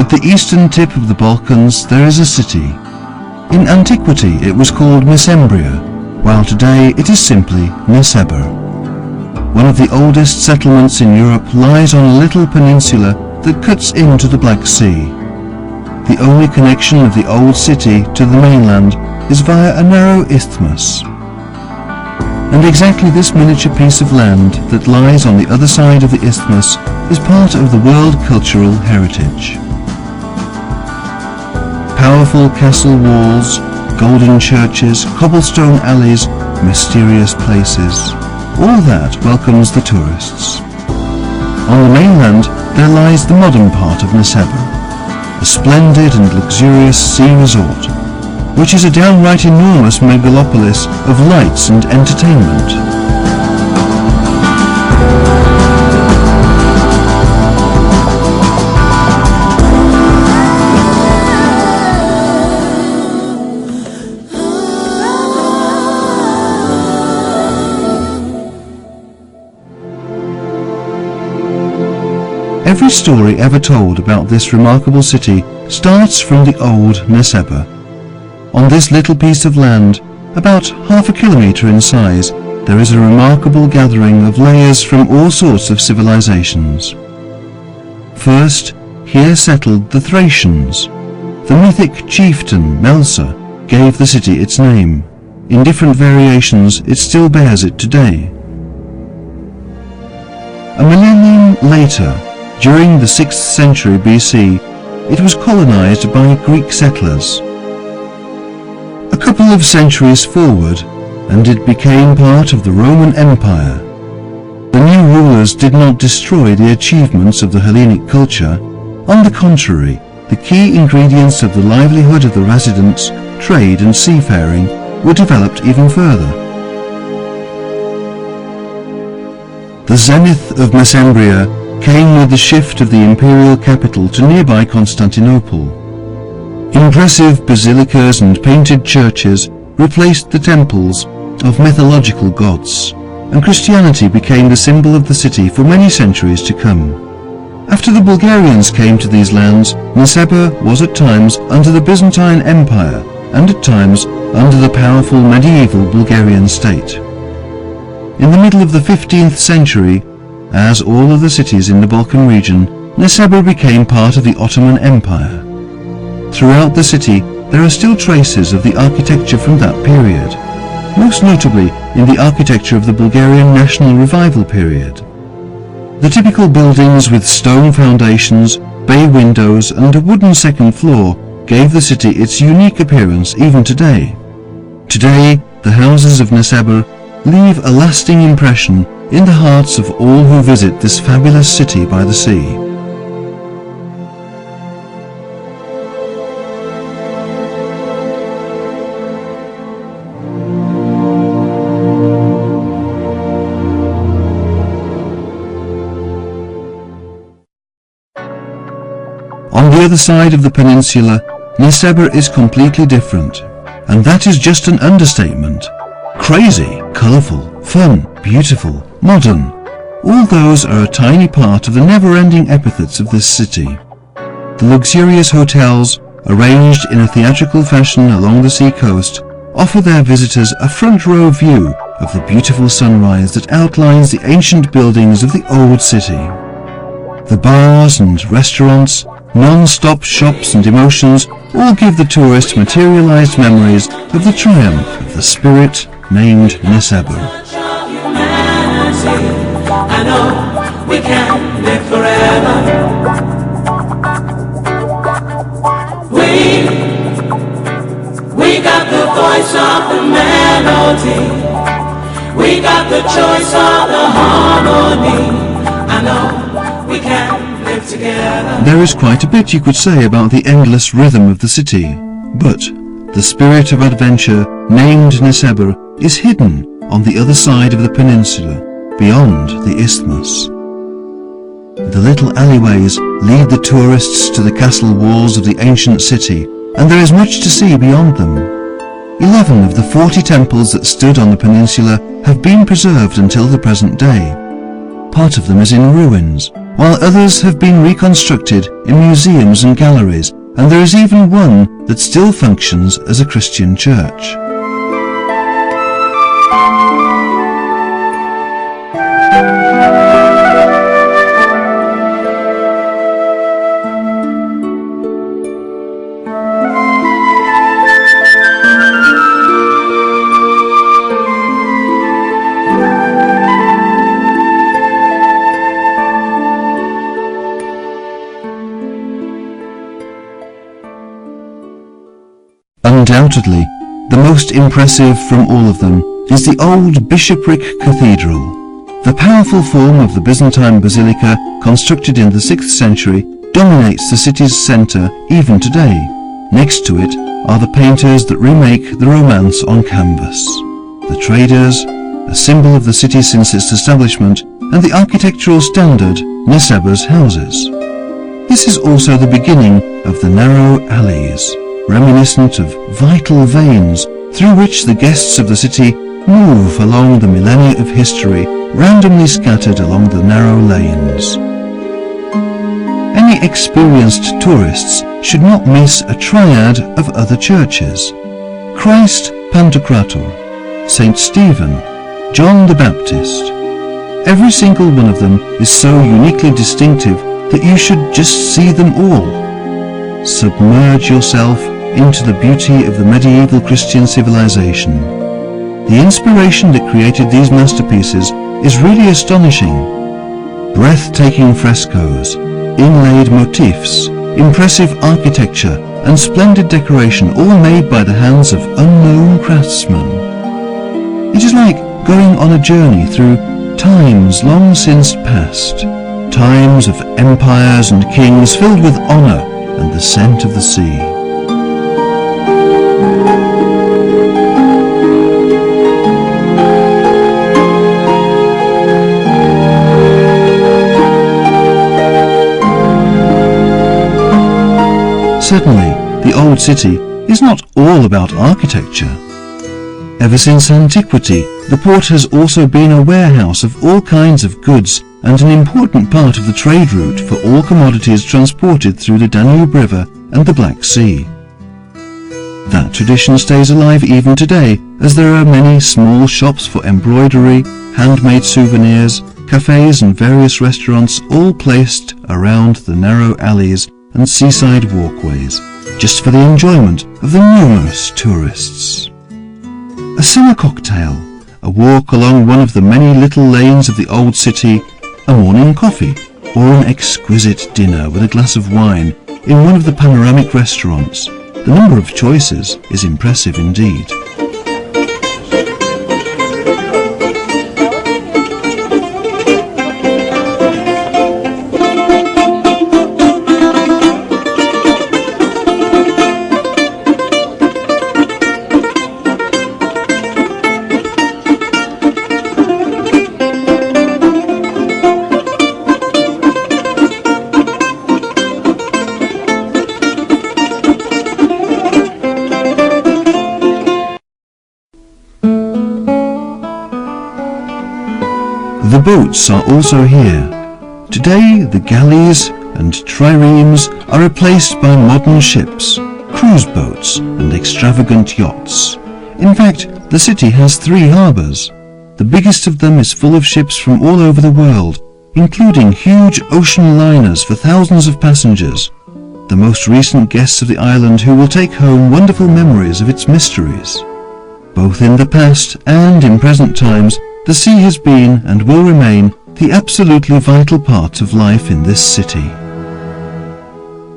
At the eastern tip of the Balkans there is a city. In antiquity it was called Mesembria, while today it is simply Nесебр. One of the oldest settlements in Europe lies on a little peninsula that cuts into the Black Sea. The only connection of the old city to the mainland is via a narrow isthmus. And exactly this miniature piece of land that lies on the other side of the isthmus is part of the World Cultural Heritage. Powerful castle walls, golden churches, cobblestone alleys, mysterious places, all that welcomes the tourists. On the mainland there lies the modern part of Nесебр, a splendid and luxurious sea resort, which is a downright enormous megalopolis of lights and entertainment. Every story ever told about this remarkable city starts from the old Nесебр. On this little piece of land, about half a kilometre in size, there is a remarkable gathering of layers from all sorts of civilizations. First, here settled the Thracians. The mythic chieftain Melsa gave the city its name. In different variations, it still bears it today. A millennium later, during the 6th century BC, it was colonized by Greek settlers. A couple of centuries forward, and it became part of the Roman Empire. The new rulers did not destroy the achievements of the Hellenic culture. On the contrary, the key ingredients of the livelihood of the residents, trade and seafaring, were developed even further. The zenith of Mesembria came with the shift of the imperial capital to nearby Constantinople. Impressive basilicas and painted churches replaced the temples of mythological gods, and Christianity became the symbol of the city for many centuries to come. After the Bulgarians came to these lands, Nесебр was at times under the Byzantine Empire and at times under the powerful medieval Bulgarian state. In the middle of the 15th century, as all of the cities in the Balkan region, Nесебр became part of the Ottoman Empire. Throughout the city there are still traces of the architecture from that period, most notably in the architecture of the Bulgarian National Revival period. The typical buildings with stone foundations, bay windows and a wooden second floor gave the city its unique appearance even today. Today, the houses of Nесебр leave a lasting impression in the hearts of all who visit this fabulous city by the sea. On the other side of the peninsula, Nесебр is completely different, and that is just an understatement. Crazy, colourful, fun, beautiful, modern, all those are a tiny part of the never-ending epithets of this city. The luxurious hotels, arranged in a theatrical fashion along the sea coast, offer their visitors a front-row view of the beautiful sunrise that outlines the ancient buildings of the old city. The bars and restaurants, non-stop shops and emotions all give the tourist materialized memories of the triumph of the spirit named Nесебр. I know we can live forever. We got the voice of the melody. We got the choice of the harmony. I know we can live together. There is quite a bit you could say about the endless rhythm of the city, but the spirit of adventure named Nесебр is hidden on the other side of the peninsula, beyond the isthmus. The little alleyways lead the tourists to the castle walls of the ancient city, and there is much to see beyond them. 11 of the 40 temples that stood on the peninsula have been preserved until the present day. Part of them is in ruins, while others have been reconstructed in museums and galleries, and there is even one that still functions as a Christian church. Undoubtedly, the most impressive from all of them is the old bishopric cathedral. The powerful form of the Byzantine basilica, constructed in the 6th century, dominates the city's centre even today. Next to it are the painters that remake the romance on canvas, the traders, a symbol of the city since its establishment, and the architectural standard, Nesebr's houses. This is also the beginning of the narrow alleys, reminiscent of vital veins through which the guests of the city move along the millennia of history, randomly scattered along the narrow lanes. Any experienced tourists should not miss a triad of other churches: Christ Pantocrator, St. Stephen, John the Baptist. Every single one of them is so uniquely distinctive that you should just see them all. Submerge yourself into the beauty of the medieval Christian civilization. The inspiration that created these masterpieces is really astonishing. Breathtaking frescoes, inlaid motifs, impressive architecture, and splendid decoration, all made by the hands of unknown craftsmen. It is like going on a journey through times long since past, times of empires and kings filled with honour and the scent of the sea. Certainly, the old city is not all about architecture. Ever since antiquity, the port has also been a warehouse of all kinds of goods and an important part of the trade route for all commodities transported through the Danube River and the Black Sea. That tradition stays alive even today, as there are many small shops for embroidery, handmade souvenirs, cafes and various restaurants, all placed around the narrow alleys and seaside walkways, just for the enjoyment of the numerous tourists. A summer cocktail, a walk along one of the many little lanes of the old city, a morning coffee, or an exquisite dinner with a glass of wine in one of the panoramic restaurants. The number of choices is impressive indeed. The boats are also here. Today the galleys and triremes are replaced by modern ships, cruise boats and extravagant yachts. In fact, the city has 3 harbours. The biggest of them is full of ships from all over the world, including huge ocean liners for thousands of passengers, the most recent guests of the island who will take home wonderful memories of its mysteries. Both in the past and in present times, the sea has been and will remain the absolutely vital part of life in this city.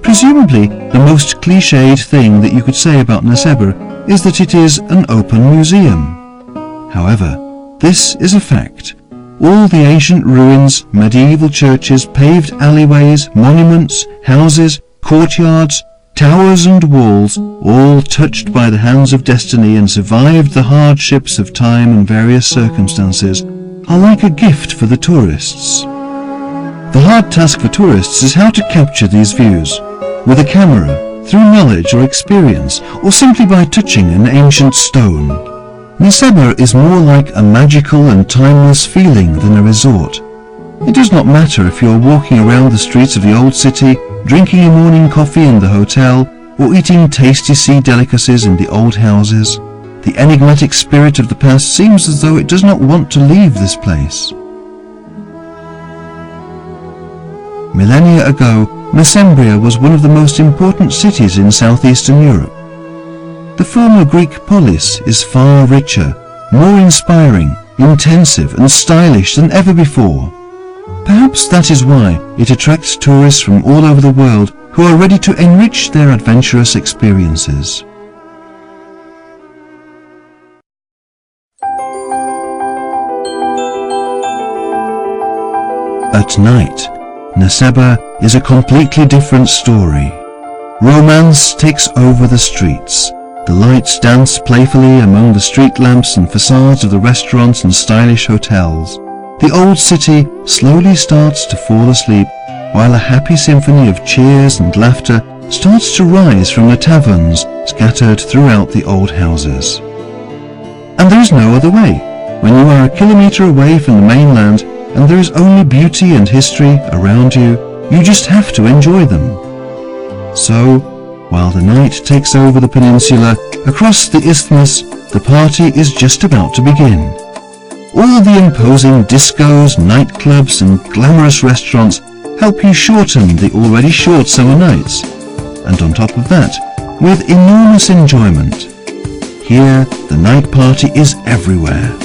Presumably, the most cliched thing that you could say about Nесебр is that it is an open museum. However, this is a fact. All the ancient ruins, medieval churches, paved alleyways, monuments, houses, courtyards, towers and walls, all touched by the hands of destiny and survived the hardships of time and various circumstances, are like a gift for the tourists. The hard task for tourists is how to capture these views, with a camera, through knowledge or experience, or simply by touching an ancient stone. Nесебр is more like a magical and timeless feeling than a resort. It does not matter if you're walking around the streets of the old city, drinking your morning coffee in the hotel, or eating tasty sea delicacies in the old houses. The enigmatic spirit of the past seems as though it does not want to leave this place. Millennia ago, Mesembria was one of the most important cities in southeastern Europe. The former Greek polis is far richer, more inspiring, intensive and stylish than ever before. Perhaps that is why it attracts tourists from all over the world who are ready to enrich their adventurous experiences. At night, Nесебр is a completely different story. Romance takes over the streets. The lights dance playfully among the street lamps and facades of the restaurants and stylish hotels. The old city slowly starts to fall asleep, while a happy symphony of cheers and laughter starts to rise from the taverns scattered throughout the old houses. And there is no other way. When you are a kilometre away from the mainland and there is only beauty and history around you, you just have to enjoy them. So, while the night takes over the peninsula, across the isthmus, the party is just about to begin. All the imposing discos, nightclubs and glamorous restaurants help you shorten the already short summer nights. And on top of that, with enormous enjoyment. Here, the night party is everywhere.